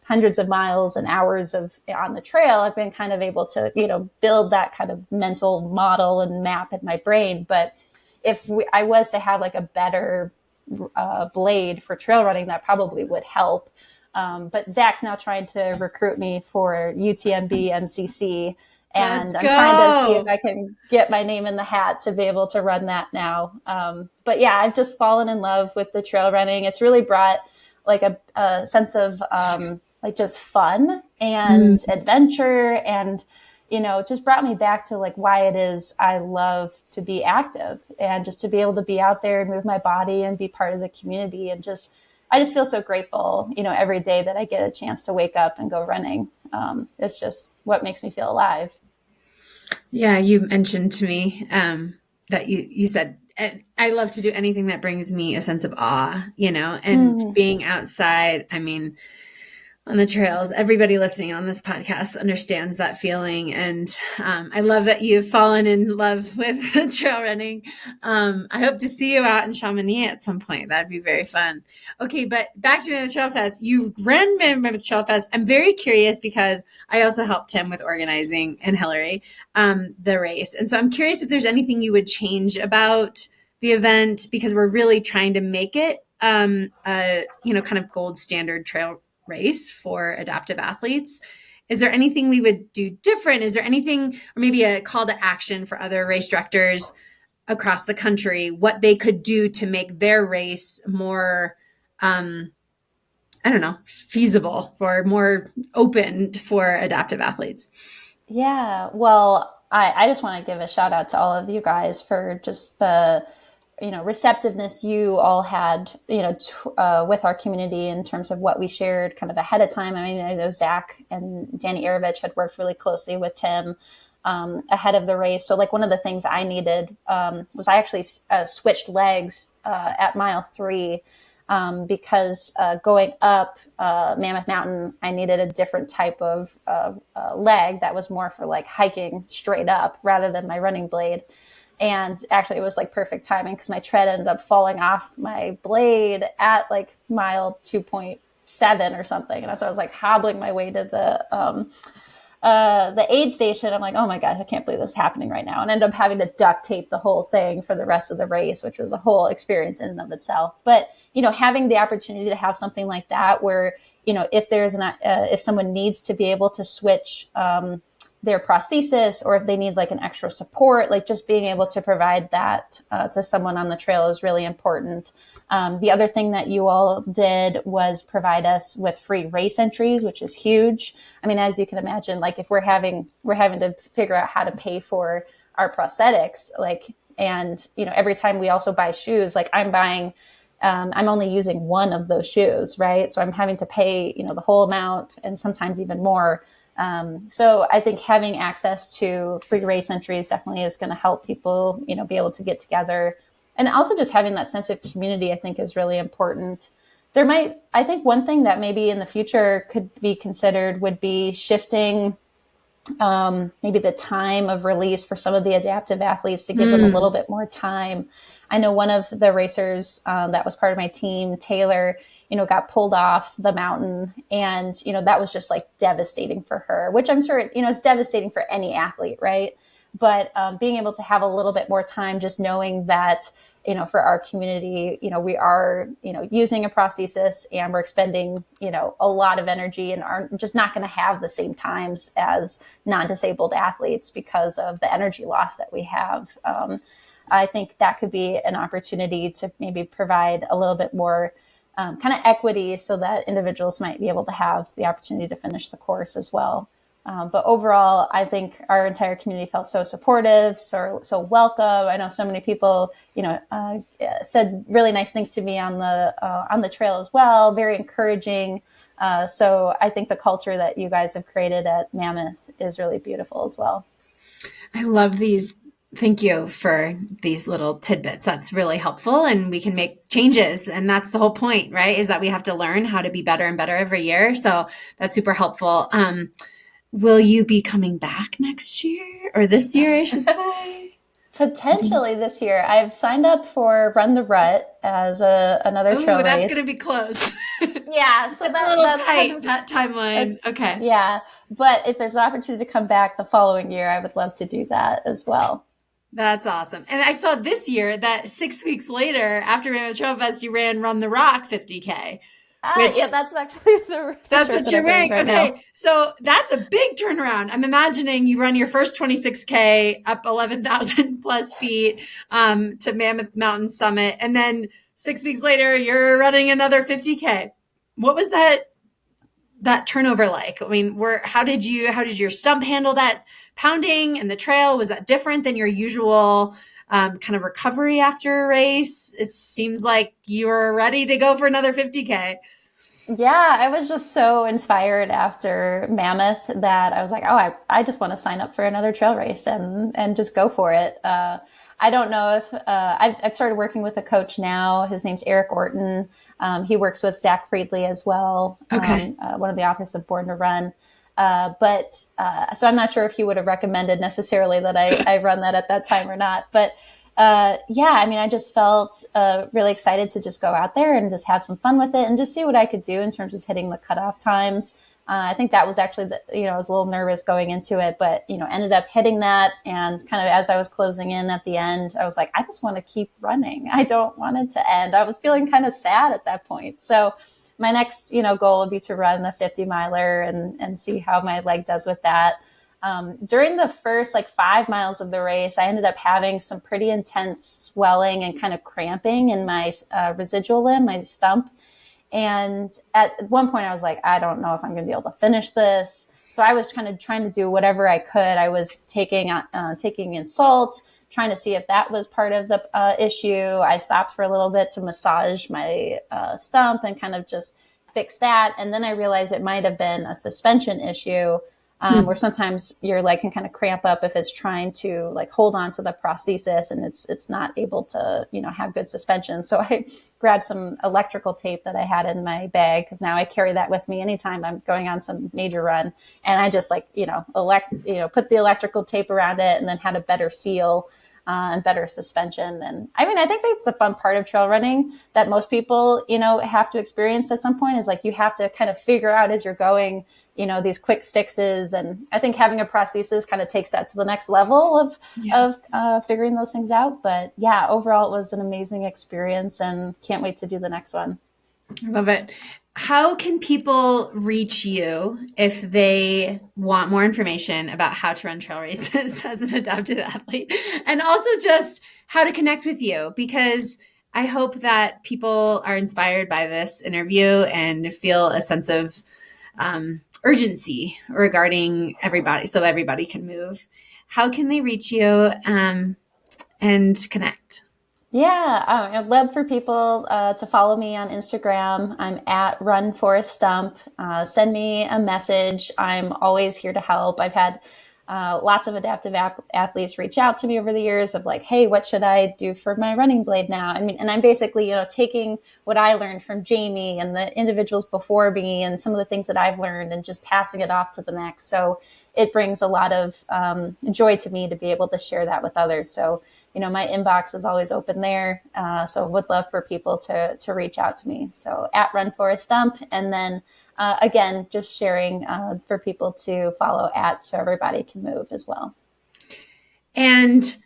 hundreds of miles and hours on the trail, I've been kind of able to, build that kind of mental model and map in my brain. But if I was to have like a better blade for trail running, that probably would help. But Zach's now trying to recruit me for UTMB MCC, and I'm trying to see if I can get my name in the hat to be able to run that now. But yeah, I've just fallen in love with the trail running. It's really brought like a sense of like just fun and adventure, and just brought me back to like why it is I love to be active, and just to be able to be out there and move my body and be part of the community. And I just feel so grateful, every day that I get a chance to wake up and go running. It's just what makes me feel alive. Yeah. You mentioned to me that you said, I love to do anything that brings me a sense of awe, and being outside. I mean, on the trails. Everybody listening on this podcast understands that feeling. And I love that you've fallen in love with trail running. I hope to see you out in Chamonix at some point. That'd be very fun. Okay, but back to Mammoth Trail Fest. You've ran Mammoth Trail Fest. I'm very curious because I also helped Tim with organizing, and Hillary, the race. And so I'm curious if there's anything you would change about the event, because we're really trying to make it kind of gold standard trail race for adaptive athletes. Is there anything we would do different? Is there anything, or maybe a call to action for other race directors across the country, what they could do to make their race more, feasible or more open for adaptive athletes? Yeah, well, I just want to give a shout out to all of you guys for just the receptiveness you all had, with our community in terms of what we shared kind of ahead of time. I mean, I know Zach and Danny Arovich had worked really closely with Tim ahead of the race. So like one of the things I needed was I actually switched legs at mile 3 because going up Mammoth Mountain, I needed a different type of leg that was more for like hiking straight up rather than my running blade. And actually it was like perfect timing because my tread ended up falling off my blade at like mile 2.7 or something. And so I was like hobbling my way to the aid station. I'm like, oh my God, I can't believe this is happening right now. And ended up having to duct tape the whole thing for the rest of the race, which was a whole experience in and of itself. But, having the opportunity to have something like that where, if there's if someone needs to be able to switch, their prosthesis, or if they need like an extra support, like just being able to provide that to someone on the trail is really important. The other thing that you all did was provide us with free race entries, which is huge. I mean, as you can imagine, like if we're having to figure out how to pay for our prosthetics, and every time we also buy shoes, like I'm only using one of those shoes, right? So I'm having to pay, the whole amount and sometimes even more. So I think having access to free race entries definitely is going to help people, be able to get together. And also just having that sense of community, I think, is really important. I think one thing that maybe in the future could be considered would be shifting maybe the time of release for some of the adaptive athletes to give them a little bit more time. I know one of the racers that was part of my team, Taylor, got pulled off the mountain, and, that was just like devastating for her, which I'm sure, is devastating for any athlete, right? But being able to have a little bit more time, just knowing that, for our community, we are, using a prosthesis and we're expending, a lot of energy and are just not going to have the same times as non-disabled athletes because of the energy loss that we have. I think that could be an opportunity to maybe provide a little bit more kind of equity so that individuals might be able to have the opportunity to finish the course as well. But overall, I think our entire community felt so supportive, so welcome. I know so many people, said really nice things to me on the trail as well. Very encouraging. So I think the culture that you guys have created at Mammoth is really beautiful as well. I love these. Thank you for these little tidbits. That's really helpful, and we can make changes. And that's the whole point, right? Is that we have to learn how to be better and better every year. So that's super helpful. Will you be coming back next year, or this year, I should say? Potentially this year. I've signed up for Run the Rut as another trail race. That's going to be close. Yeah, so that's a little tight, that timeline. Okay. Yeah, but if there's an opportunity to come back the following year, I would love to do that as well. That's awesome. And I saw this year that 6 weeks later, after Mammoth Trail Fest, you ran Run the Rock 50K. Yeah, that's actually that's what you're wearing. Right okay. Now. So that's a big turnaround. I'm imagining you run your first 26K up 11,000 plus feet to Mammoth Mountain Summit. And then 6 weeks later, you're running another 50K. What was that turnover like? I mean, how did your stump handle that pounding and the trail? Was that different than your usual kind of recovery after a race? It seems like you were ready to go for another 50K. Yeah, I was just so inspired after Mammoth that I was like, oh, I just want to sign up for another trail race and just go for it. I don't know if I've started working with a coach now. His name's Eric Orton. He works with Zach Friedley as well. Okay. One of the authors of Born to Run. So I'm not sure if he would have recommended necessarily that I run that at that time or not. But I mean, I just felt really excited to just go out there and just have some fun with it and just see what I could do in terms of hitting the cutoff times. I think that was actually, I was a little nervous going into it, but, ended up hitting that. And kind of as I was closing in at the end, I was like, I just want to keep running. I don't want it to end. I was feeling kind of sad at that point. So my next, goal would be to run the 50 miler and see how my leg does with that. During the first 5 miles of the race, I ended up having some pretty intense swelling and kind of cramping in my residual limb, my stump. And at one point I was like, I don't know if I'm going to be able to finish this. So I was kind of trying to do whatever I could. I was taking in salt, trying to see if that was part of the issue. I stopped for a little bit to massage my stump and kind of just fix that. And then I realized it might have been a suspension issue. Where sometimes your leg can kind of cramp up if it's trying to hold on to the prosthesis and it's not able to, have good suspension. So I grabbed some electrical tape that I had in my bag because now I carry that with me anytime I'm going on some major run. And I just put the electrical tape around it and then had a better seal and better suspension. And I mean, I think that's the fun part of trail running that most people, have to experience at some point is you have to kind of figure out as you're going, these quick fixes. And I think having a prosthesis kind of takes that to the next level of figuring those things out. But yeah, overall, it was an amazing experience and can't wait to do the next one. I love it. How can people reach you if they want more information about how to run trail races as an adaptive athlete, and also just how to connect with you? Because I hope that people are inspired by this interview and feel a sense of urgency regarding everybody, so everybody can move. How can they reach you and connect? Yeah, I'd love for people to follow me on Instagram. I'm at Run Forrest Stump. Send me a message. I'm always here to help. I've had lots of adaptive athletes reach out to me over the years of hey, what should I do for my running blade now? I mean, and I'm basically, taking what I learned from Jamie and the individuals before me and some of the things that I've learned and just passing it off to the next. So it brings a lot of joy to me to be able to share that with others. So, my inbox is always open there. So would love for people to reach out to me. So at Run Forrest Stump. And then again, just sharing for people to follow at so everybody can move as well. And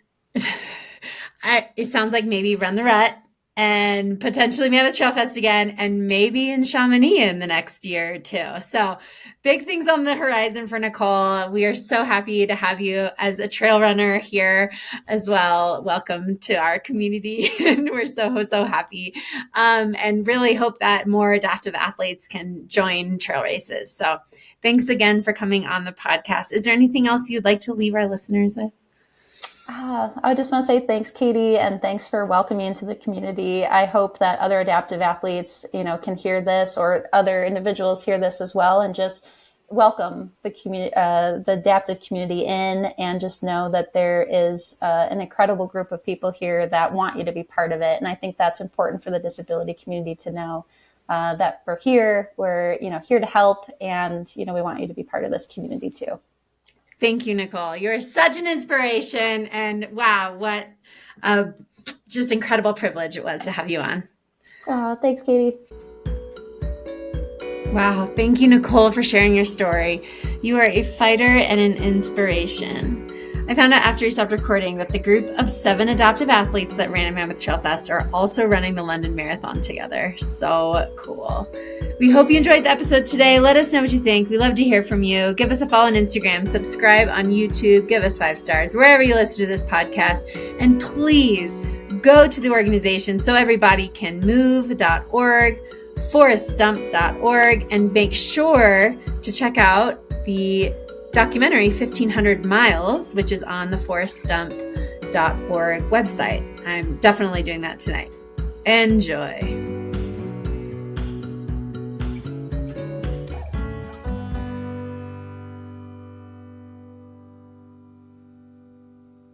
it sounds like maybe Run the Rut and potentially Mammoth Trail Fest again, and maybe in Chamonix in the next year or two. So big things on the horizon for Nicole. We are so happy to have you as a trail runner here as well. Welcome to our community. And we're so happy and really hope that more adaptive athletes can join trail races. So thanks again for coming on the podcast. Is there anything else you'd like to leave our listeners with? I just want to say thanks, Katie, and thanks for welcoming me into the community. I hope that other adaptive athletes, can hear this, or other individuals hear this as well, and just welcome the community, the adaptive community in, and just know that there is an incredible group of people here that want you to be part of it. And I think that's important for the disability community to know that we're here, here to help, and we want you to be part of this community too. Thank you, Nicole. You're such an inspiration, and wow, what a just incredible privilege it was to have you on. Thanks, Katie. Wow. Thank you, Nicole, for sharing your story. You are a fighter and an inspiration. I found out after we stopped recording that the group of 7 adaptive athletes that ran a Mammoth Trail Fest are also running the London Marathon together. So cool. We hope you enjoyed the episode today. Let us know what you think. We love to hear from you. Give us a follow on Instagram, subscribe on YouTube, give us 5 stars wherever you listen to this podcast. And please go to the organization so everybody can move.org, forreststump.org, and make sure to check out the documentary 1500 Miles, which is on the forreststump.org website. I'm definitely doing that tonight. Enjoy.